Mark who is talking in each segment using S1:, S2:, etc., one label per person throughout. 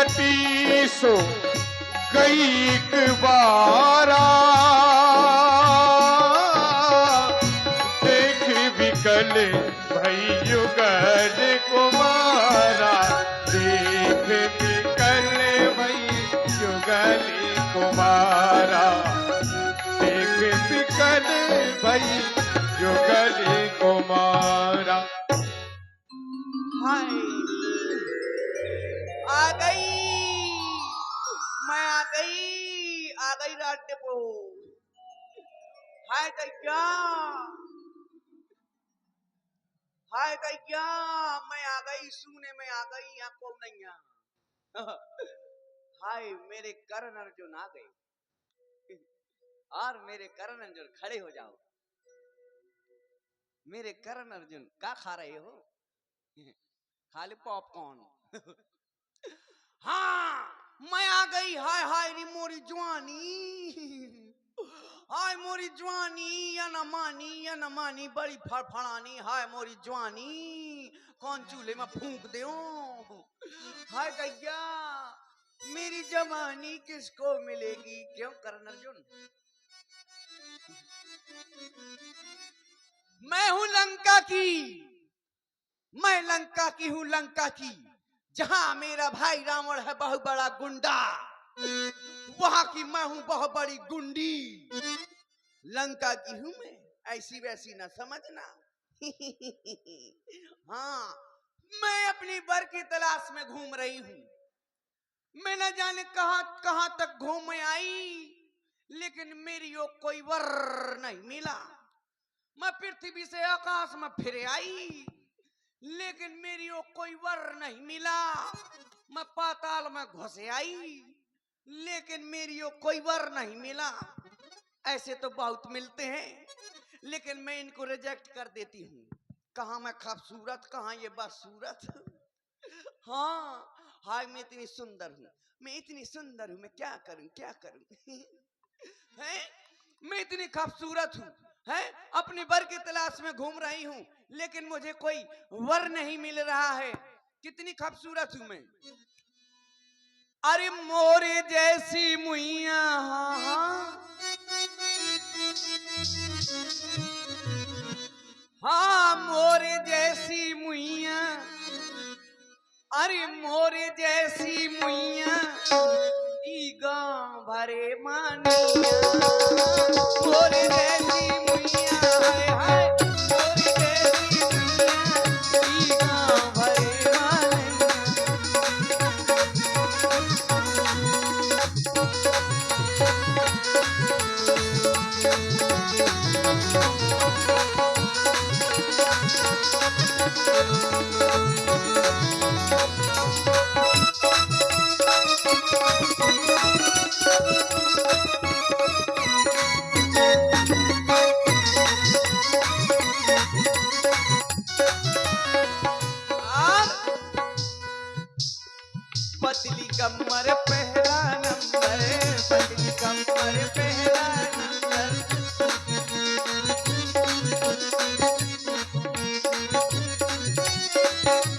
S1: पंचवटी सो गई एक बारा, देख विकल भई युगल कुमारा, देख विकल भई युगल कुमारा, देख विकल भई युगल कुमारा।
S2: हाय आ गई, मैं आ गई रात डिपो। हाय दैया, हाय दैया, मैं आ गई, सूने में आ गई, यहाँ कौन नहीं है। हाय मेरे करण अर्जुन आ गए, और मेरे करण अर्जुन खड़े हो जाओ। मेरे करण अर्जुन क्या खा रहे हो? खाली पॉपकॉर्न। हाँ मैं आ गई। हाय हाय री मोरी जवानी, हाय मोरी जवानी, या न मानी बड़ी फड़फड़ानी। हाय मोरी जवानी, कौन चूल्हे में फूंक दे। हाय गैया मेरी जवानी किसको मिलेगी? क्यों करण अर्जुन? मैं हूं लंका की, मैं लंका की हूं, लंका की। जहां मेरा भाई रावण है बहुत बड़ा गुंडा, वहां की मैं हूं बहुत बड़ी गुंडी। लंका की हूं मैं, ऐसी वैसी ना समझना। हाँ मैं अपनी वर की तलाश में घूम रही हूं। मैं न जाने कहां कहां तक घूम आई, लेकिन मेरी वो कोई वर नहीं मिला। मैं पृथ्वी से आकाश में फिर आई, लेकिन मेरी वो कोई वर नहीं मिला। मैं पाताल में घुस आई, लेकिन मेरी वो कोई वर नहीं मिला। ऐसे तो बहुत मिलते हैं, लेकिन मैं इनको रिजेक्ट कर देती हूँ। कहाँ मैं खूबसूरत, कहाँ ये बदसूरत। हाँ हाय मैं इतनी सुंदर हूँ, मैं इतनी सुंदर हूँ, मैं क्या करूँ क्या करूँ। हैं मैं इतनी खूबसूरत हूँ, है अपनी वर की तलाश में घूम रही हूँ, लेकिन मुझे कोई वर नहीं मिल रहा है। कितनी खूबसूरत हूँ मैं। अरे मोरे जैसी मुइया, हाँ मोरे जैसी मुइया, अरे मोरे जैसी मुइया ई गाँव भरे मानिया। मोरे जैसी मुइया, हाय हाय मोरे जैसी मुइया ई गाँव भरे मानिया। पतली कमर पहला नंबर, पतली कमर पहला नंबर।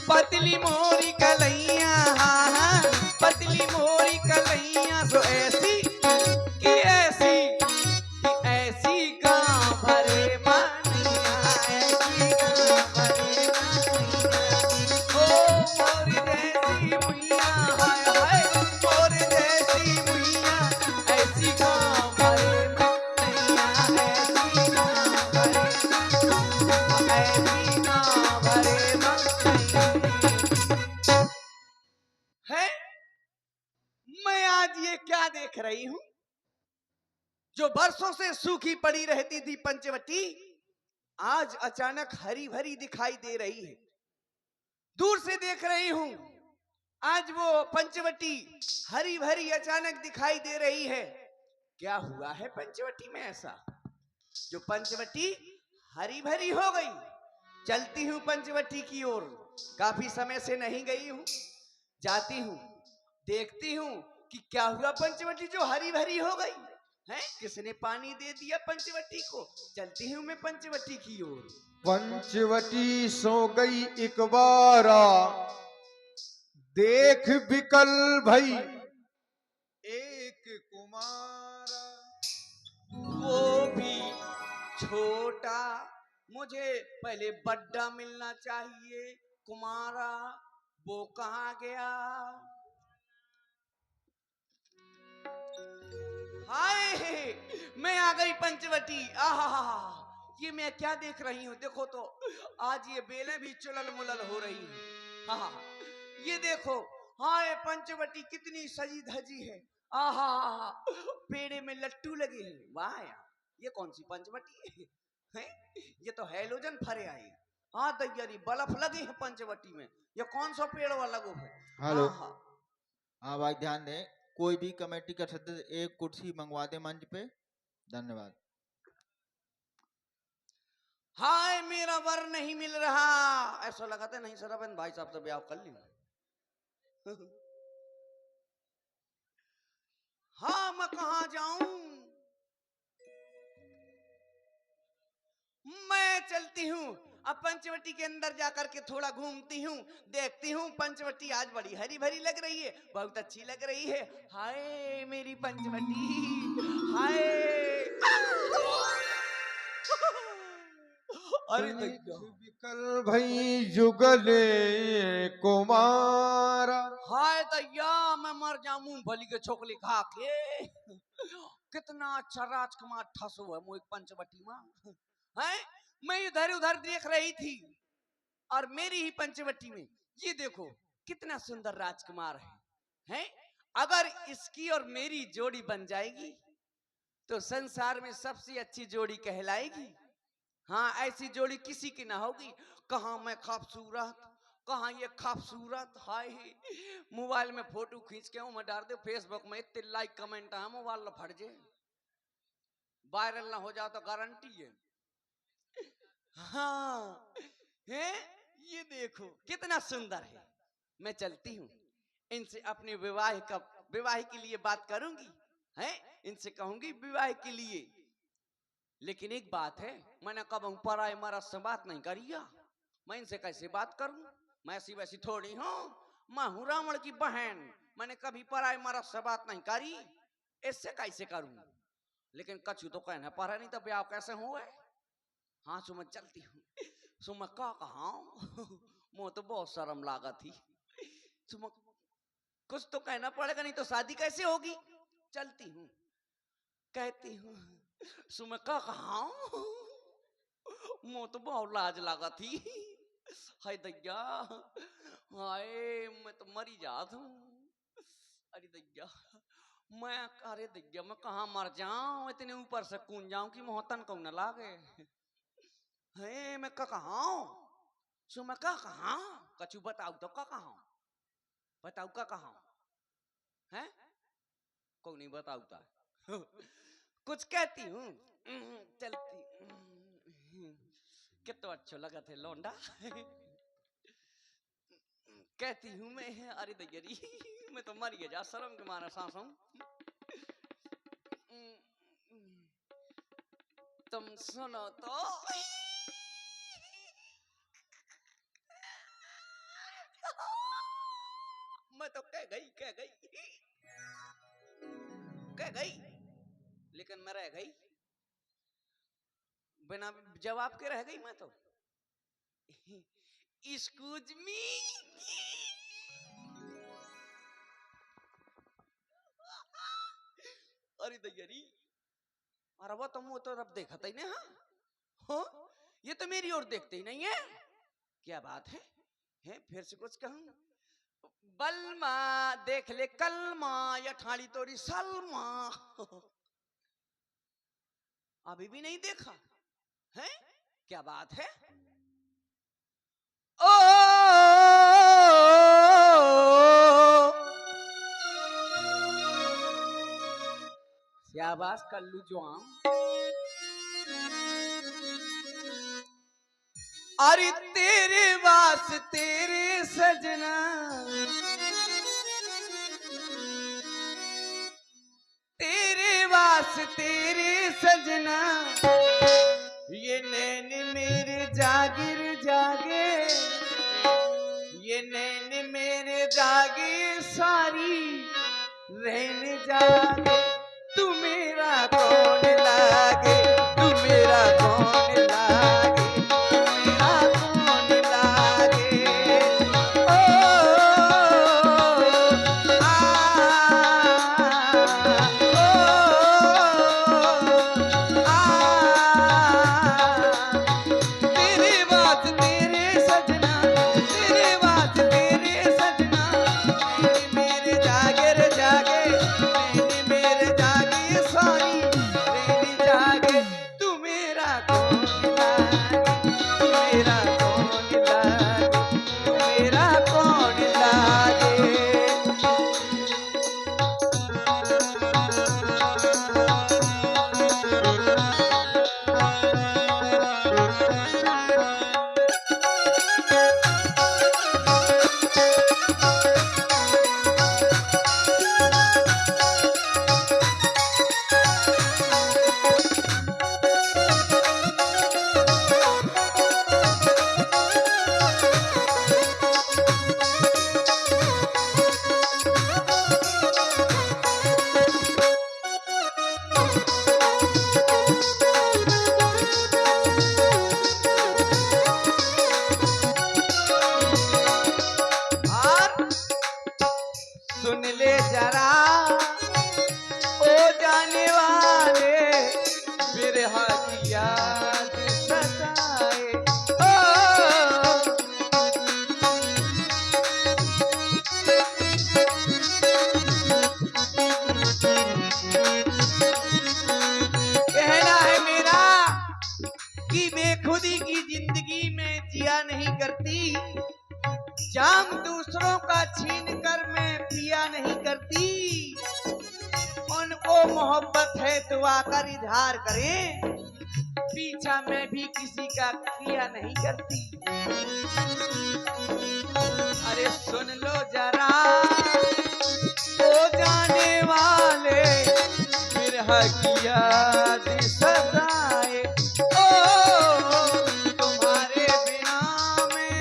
S2: पतली मोरी कलैया, हाँ हाँ पतली मोरी कलैया, सो ऐसी कि ऐसी कि ऐसी गाँव भरे मानिया, ऐसी गाँव भरे मानिया। ओ मोरी जैसी मुइया, हाय हाय मोरी जैसी मुइया, ऐसी गाँव भरे मानिया, ऐसी गाँव भरे, ऐसी गाँव भरे मानिया। है मैं आज ये क्या देख रही हूं? जो बरसों से सूखी पड़ी रहती थी पंचवटी, आज अचानक हरी भरी दिखाई दे रही है। दूर से देख रही हूं, आज वो पंचवटी हरी भरी अचानक दिखाई दे रही है। क्या हुआ है पंचवटी में ऐसा जो पंचवटी हरी भरी हो गई? चलती हूं पंचवटी की ओर, काफी समय से नहीं गई हूं। जाती हूं, देखती हूं कि क्या हुआ पंचवटी जो हरी भरी हो गई है। किसने पानी दे दिया पंचवटी को? चलती हूं मैं पंचवटी की ओर।
S1: पंचवटी सो गई एक बारा, देख बिकल भई
S3: एक कुमारा।
S2: वो भी छोटा, मुझे पहले बड्डा मिलना चाहिए। कुमारा वो कहाँ गया? हाय, मैं आ गई पंचवटी। आहा, ये मैं क्या देख रही हूँ? देखो तो आज ये बेलें भी चुलल मुलल हो रही हैं। आहा, ये देखो, हाय पंचवटी कितनी सजी धजी है। आहा, पेड़े में लट्टू लगे हैं। वाह यार, ये कौन सी पंचवटी है? ये तो हैलोजन फरे आई। हाँ दैयारी, बल्ब लगे हैं पंचवटी में। ये कौन सा पेड़ वाला वो है?
S3: हेलो।
S2: आहा,
S3: हाँ भाई ध्यान दें, कोई भी कमेटी का सदस्य एक कुर्सी मंगवा दे मंच पे। धन्यवाद।
S2: हाय मेरा वर नहीं मिल रहा। ऐसा लगा था नहीं सराबन भाई साहब से ब्याह कर ली। हाँ, मैं कहाँ जाऊं? मैं चलती हूँ अब पंचवटी के अंदर जाकर के थोड़ा घूमती हूँ, देखती हूँ पंचवटी आज बड़ी हरी भरी लग रही है, बहुत अच्छी लग रही है। हाय मेरी पंचवटी, हाय। अरे
S1: देख
S2: दैया,
S1: बिकल भई युगले कुमारा।
S2: हाय दैया, मैं मर जाऊं मूंगफली के छोकले खा के। कितना अच्छा राजकुमार ठसो है मोई पंचवटी में है। मैं इधर उधर देख रही थी और मेरी ही पंचवटी में ये देखो कितना सुंदर राजकुमार है? अगर इसकी और मेरी जोड़ी बन जाएगी तो संसार में सबसे अच्छी जोड़ी कहलाएगी। हाँ, ऐसी जोड़ी किसी की ना होगी। कहाँ मैं खूबसूरत, कहाँ ये खूबसूरत। हाय, मोबाइल में फोटो खींच के मैं डाल दे फेसबुक में, इतने लाइक कमेंट है, मोबाइल ना फट जाए, वायरल ना हो जाओ तो गारंटी है। हाँ है, ये देखो कितना सुंदर है। मैं चलती हूँ, इनसे अपने विवाह के लिए बात करूंगी। है, इनसे कहूंगी विवाह के लिए। लेकिन एक बात है, मैंने कब पराए मर्द से बात नहीं करिया। मैं इनसे कैसे बात करूं? मैं ऐसी वैसी थोड़ी हूँ, मैं हूं रावण की बहन। मैंने कभी पराए मर्द से बात नहीं करी, इससे कैसे करूं? लेकिन कछु तो कहना पड़ा, नहीं तो ब्याह कैसे हुए। हाँ, सो मैं चलती हूँ। सो मैं का कहा मुझे तो बहुत शर्म लागत थी। सो मैं कुछ तो कहना पड़ेगा, नहीं तो शादी कैसे होगी। चलती हूँ, कहती हूँ, सो मैं का कहा मुझे तो बहुत लाज लागा थी। हाय दैया, हाय मैं तो मरी जात हूँ। अरे दैया, मैं, अरे दैया मैं कहाँ मर जाऊं, इतने ऊपर से कूद जाऊं कि मोहतन को न लागे। है, मैं का कहा सो मैं का कहा, कछु बताऊ तो का कहा, बताऊ का कहा है, को नहीं बताऊता। कुछ कहती हूँ, चलती। कितना अच्छा लगा थे लौंडा। कहती हूँ मैं, अरे दैयरी मैं तो मर गया जा शर्म के मारा सांसों। तुम सुनो तो, मैं तो कह गई, लेकिन मैं रह गई, बिना जवाब के रह गई मैं तो। Excuse me. अरे दैयरी, अरे वो तुम तो रब देखा ही नहीं। हाँ हो, ये तो मेरी ओर देखते ही नहीं है। क्या बात है? फिर से कुछ कहूं? बलमा देख ले कलमा, या ठाड़ी तोरी सलमा। अभी भी नहीं देखा है? क्या बात है? ओ शाबाश कल्लू जवान। अरे तेरे वास्ते तेरे सजना, तेरे वास्ते तेरे सजना, ये नैन मेरे जागिर जागे, ये नैन मेरे जागे सारी रहने जागे, तू मेरा कौन लागे, तू मेरा कौन लागे, तू मेरा कौन लागे। ओ आ तेरे बात तेरे सजना, तेरे बात तेरे सजना, मैंने मेरे जागे रे जागे, मैंने मेरे जागे सारी रहने जागे, तू मेरा कौन लागे, तू मेरा कौन लागे, तू मेरा कौन लागे। और सुन ले जरा ओ जाने वाले, बिरहा की याद सताए। ओ कहना है मेरा कि बेखुदी की जिंदगी में जिया नहीं करती, जाम दूसरों का छीन कर मैं पिया नहीं करती। उनको मोहब्बत है तो आकर इजहार करें, पीछा मैं भी किसी का किया नहीं करती। अरे सुन लो जरा ओ जाने वाले, बिरहा की याद सताए। ओ तुम्हारे बिना मैं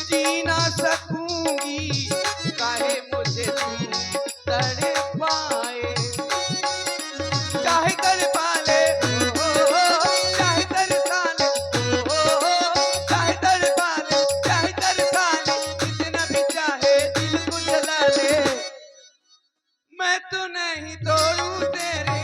S2: जी ना सकूंगी, काहे मुझे तुम तड़पाए। चाहे तड़पा ले चाहे तड़पा ले, चाहे तड़पा ले, चाहे तड़पा ले, जितना भी चाहे दिल को जला ले। मैं तो नहीं तोड़ूं तेरे,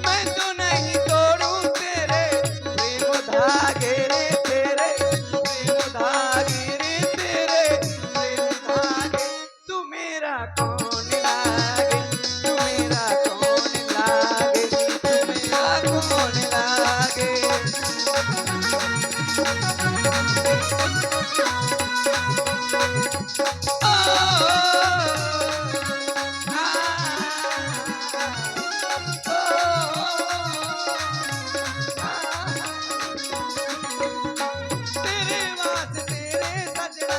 S2: मैं तो नहीं तोड़ूं तेरे प्रेम धागे रे तेरे, प्रेम धागे रे तेरे, प्रेम धागे। तू मेरा कौन लागे, तू मेरा कौन लागे, तू मेरा कौन लागे। तेरे वास्ते तेरे सजना,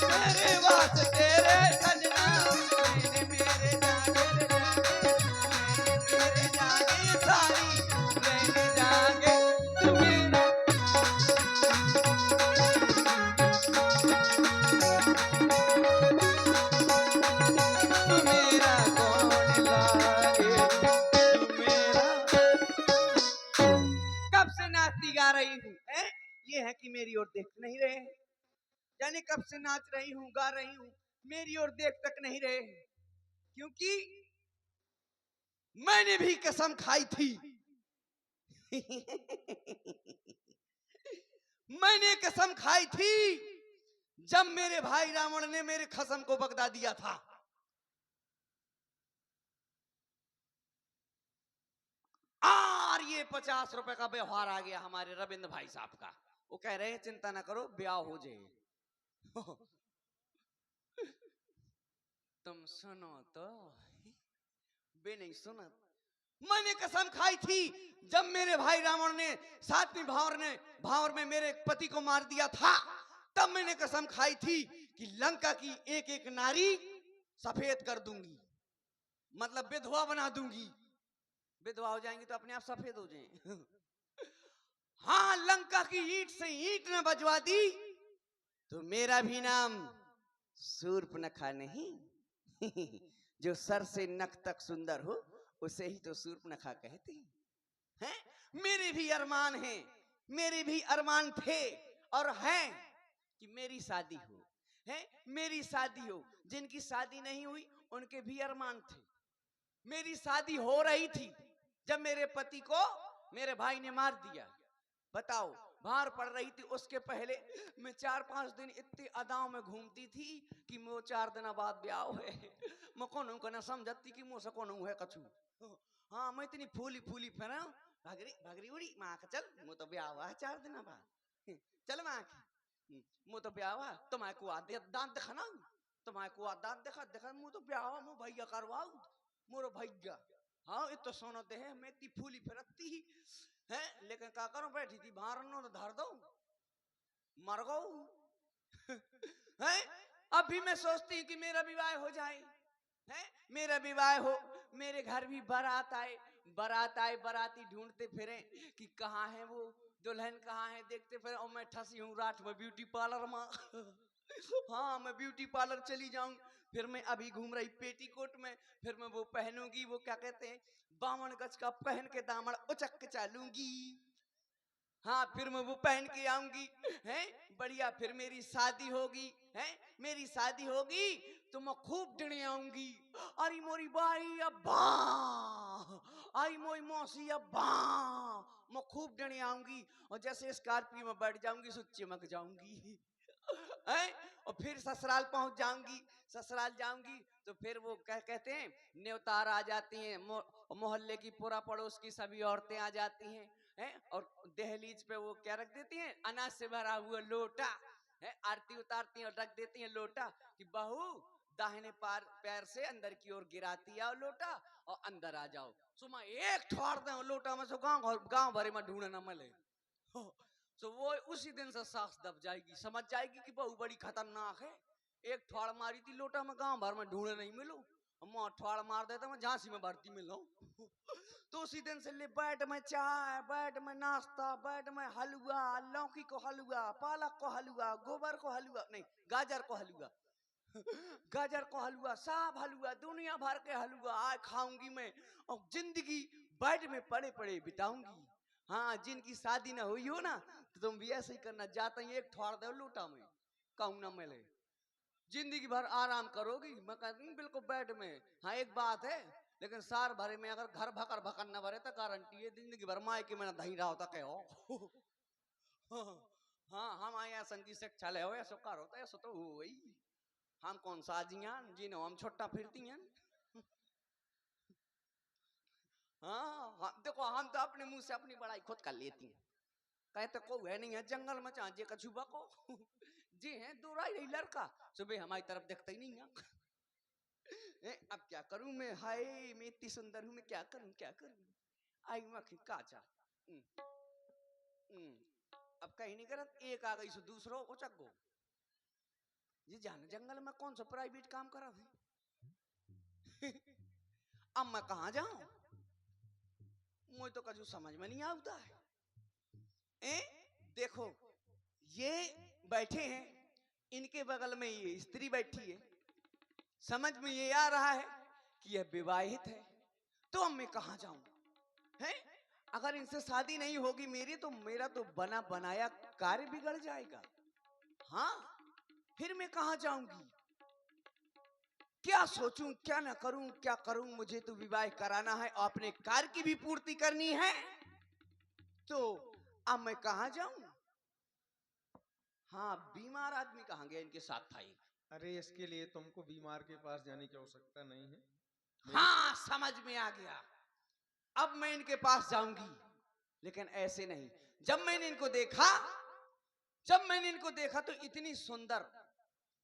S2: तेरे वास्ते तेरे सजना, मैंने मेरे जागे रे जागे, मैंने मेरे जागे सारी रहने जागे, तू मेरा तू मेरा कौन लागे, तू मेरा। कब से नाचती गा रही हूँ, ये है कि मेरी ओर देख नहीं रहे हैं। जाने कब से नाच रही हूँ गा रही हूँ, मेरी ओर देख तक नहीं रहे हैं। क्योंकि मैंने भी कसम खाई थी मैंने कसम खाई थी जब मेरे भाई रावण ने मेरे कसम को बगदा दिया था। और ये 50 रुपए का व्यवहार आ गया हमारे रविंद्र भाई साहब का। वो कह रहे हैं चिंता ना करो, ब्याह हो जाए। तुम सुनो तो बे नहीं सुना। मैंने कसम खाई थी जब मेरे भाई रावण ने सातवीं भावर में मेरे पति को मार दिया था, तब मैंने कसम खाई थी कि लंका की एक एक नारी सफेद कर दूंगी, मतलब विधवा बना दूंगी। विधवा हो जाएंगी तो अपने आप सफेद हो जाएं। हाँ, लंका की ईंट से ईंट न बजवा दी तो मेरा भी नाम शूर्पणखा नहीं जो सर से नख तक सुंदर हो उसे ही तो शूर्पणखा कहते हैं। मेरे भी अरमान हैं, मेरे भी अरमान थे और हैं कि मेरी शादी हो, है मेरी शादी हो। जिनकी शादी नहीं हुई उनके भी अरमान थे। मेरी शादी हो रही थी जब मेरे पति को मेरे भाई ने मार दिया। बताओ, भार पड़ रही थी। उसके पहले मैं 4-5 दिन इतनी अदाओं में घूमती थी कि वो 4 दिन बाद ब्याह है। मैं कौन कहना समझती कि मुझसे कौन है कछु। हाँ, मैं इतनी फूली फूली फिर भगरी भगरी उड़ी माँ का चल वो तो ब्याह हुआ है 4 दिन बाद। चल माँ की वो तो ब्याह हुआ तुम्हारे को दांत दिखाना, तुम्हारे को दांत दिखा दिखा मुँह तो ब्याह हुआ मुँह भैया करवाऊ मोरो भैया। हाँ ये तो सोनो दे है मैं इतनी फूली फिरती है, लेकिन का करूं बैठी थी बाहर तो धर दो मर गो। है अभी मैं सोचती हूँ कि मेरा विवाह हो जाए, है मेरा विवाह हो, मेरे घर भी बारात आए, बारात आए, बाराती ढूंढते फिरे कि कहाँ है वो दुल्हन कहाँ है, देखते फिर और मैं ठसी हूँ रात में ब्यूटी पार्लर में। हाँ मैं ब्यूटी पार्लर चली जाऊं, फिर मैं अभी घूम रही पेटीकोट में, फिर मैं वो पहनूंगी वो क्या कहते हैं 52 गज का पहन के दामन उचक के चलूंगी। हाँ फिर मैं वो पहन के आऊंगी, हैं बढ़िया। फिर मेरी शादी होगी, हैं मेरी शादी होगी तो मैं खूब डिणे आऊंगी। अरे मोरी बाई अब्बा, आई मोई मौसी अब्बा, मैं खूब डिणे आऊंगी और जैसे स्कॉर्पियो में बैठ जाऊंगी सो चिमक जाऊंगी। और फिर ससुराल पहुंच जाऊंगी, ससुराल जाऊंगी तो फिर वो कहते हैं न्योतार आ जाती हैं, मोहल्ले की पूरा पड़ोस की सभी औरतें आ जाती हैं, और दहलीज पे वो क्या रख देती हैं अनाज से भरा हुआ लोटा, है आरती उतारती हैं और रख देती हैं लोटा कि बहू दाहिने पैर से अंदर की ओर गिराती आओ लोटा और अंदर आ जाओ। सुमा एक ठोड़ दे लोटा में सो गांव भरे में ढूंढना मिले। तो वो उसी दिन से सास दब जाएगी, समझ जाएगी कि बहू बड़ी खतरनाक है। एक ठोड़ मारी थी लोटा में गांव भर में ढूंढे नहीं मिलो, मैं ठोड़ मार देता मैं झांसी में भर्ती मिलो। तो उसी दिन से ले बैठ में चाय, बैठ में नाश्ता, बैठ में हलवा, लौकी को हलवा, पालक को हलवा, गोबर को हलवा नहीं गाजर को हलवा, गाजर को हलवा, साफ हलवा, दुनिया भर के हलवा आज खाऊंगी मैं और जिंदगी बेड में पड़े पड़े बिताऊंगी। हाँ जिनकी शादी ना हुई हो ना तो तुम भी ऐसे ही करना, जाते ही एक ठोड़ दो लोटा में कहूं ना मिले, जिंदगी भर आराम करोगी। मैं कहती हूँ बिल्कुल बेड में। हाँ एक बात है, लेकिन सार भरे में अगर घर भकर भकर न भरे तो गारंटी है जिंदगी भर माए की मैंने दही रहा होता कहो। हाँ हम आए ऐसा की शिक्षा ले हो ऐसा कर होता ऐसा तो हो वही, हम कौन सा जियान जी हम छोटा फिरती हैं। हाँ देखो हम तो अपने मुंह से अपनी बड़ाई खुद कर लेती हैं, कहते को है नहीं है जंगल में चाहे कछुआ को जी है दूरा ही लड़का सुबह हमारी तरफ देखता ही नहीं है। अब क्या करूं मैं, हाय मैं इतनी सुंदर हूं मैं क्या करूं क्या करूं, आई मखी काचा। अब कहीं नहीं करत एक आ गई सो दूसरो को चक गो जी जाने जंगल में कौन सा प्राइवेट काम करा है। अब मैं कहा जाऊं मुझे तो कछु समझ में नहीं आता है। देखो ये बैठे हैं, इनके बगल में ये स्त्री बैठी है, समझ में ये आ रहा है कि यह विवाहित है, तो अब मैं कहा जाऊं है। अगर इनसे शादी नहीं होगी मेरी तो मेरा तो बना बनाया कार्य बिगड़ जाएगा। हाँ फिर मैं कहा जाऊंगी, क्या सोचूं क्या ना करूं क्या करूं, मुझे तो विवाह कराना है और अपने कार्य की भी पूर्ति करनी है, तो अब मैं कहा जाऊं। हाँ बीमार आदमी कहाँ गया इनके साथ था एक।
S1: अरे इसके लिए तुमको बीमार के पास जाने की आवश्यकता नहीं है।
S2: हाँ समझ में आ गया, अब मैं इनके पास जाऊंगी, लेकिन ऐसे नहीं। जब मैंने इनको देखा तो इतनी सुंदर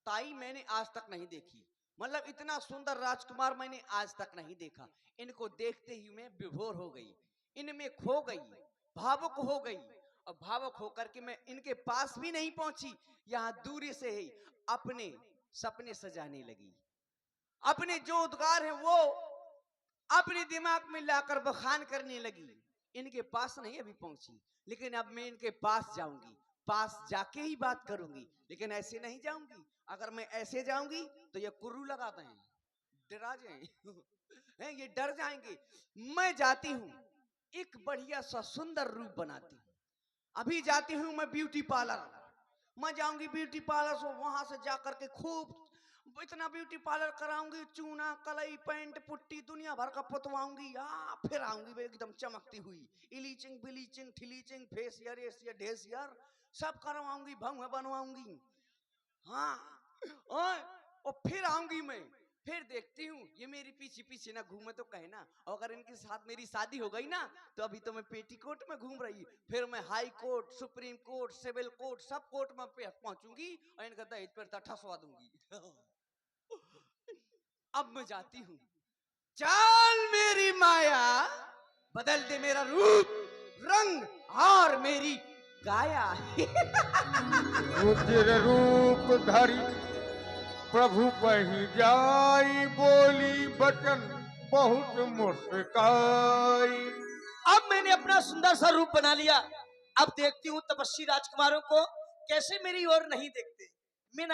S2: ताई मैंने आज तक नहीं देखी, मतलब इतना सुंदर राजकुमार मैंने आज तक नहीं देखा। इनको देखते ही मैं विभोर हो गई, इनमें खो गई, भावुक हो गई, और भावुक होकर के मैं इनके पास भी नहीं पहुंची, यहां दूरी से ही अपने सपने सजाने लगी, अपने जो उद्गार है वो अपने दिमाग में लाकर बखान करने लगी। इनके पास नहीं अभी पहुंची, लेकिन अब मैं इनके पास जाऊंगी, पास जाके ही बात करूंगी, लेकिन ऐसे नहीं जाऊंगी। अगर मैं ऐसे जाऊंगी तो ये कुर्रू लगाते हैं, डरा जाए ये डर जाएंगे। मैं जाती हूँ एक बढ़िया सा सुंदर रूप बनाती हूँ। अभी जाती हूँ मैं ब्यूटी पार्लर, मैं जाऊंगी ब्यूटी पार्लर से, वहां से जाकर के खूब इतना ब्यूटी पार्लर कराऊंगी, चूना कलई पेंट पुट्टी दुनिया भर का पुतवाऊंगी। फिर आऊंगी एकदम चमकती हुई, इलीचिंग बिलीचिंग ठिलीचिंग फेसियर एसियर ढेसियर सब करवाऊंगी, भंग बनवाऊंगी। हाँ और फिर आऊंगी मैं, फिर देखती हूँ ये मेरी पीछे पीछे ना घूमे तो कहना, अगर इनके साथ मेरी शादी हो गई ना तो अभी तो मैं पेटीकोट में घूम रही, फिर मैं high court supreme court civil court सब कोर्ट में पहुंचूंगी और इनका दहेज पर ठसवा दूंगी। अब मैं जाती हूँ, चल मेरी माया बदल दे मेरा रूप रंग और मेरी काया।
S4: रुद्र रूप धरी प्रभु बही जाई, बोली बचन बहुत मुस्काई।
S5: अब मैंने अपना सुंदर सा रूप बना लिया, अब देखती हूँ तपस्वी राजकुमारों को कैसे मेरी ओर नहीं देखते।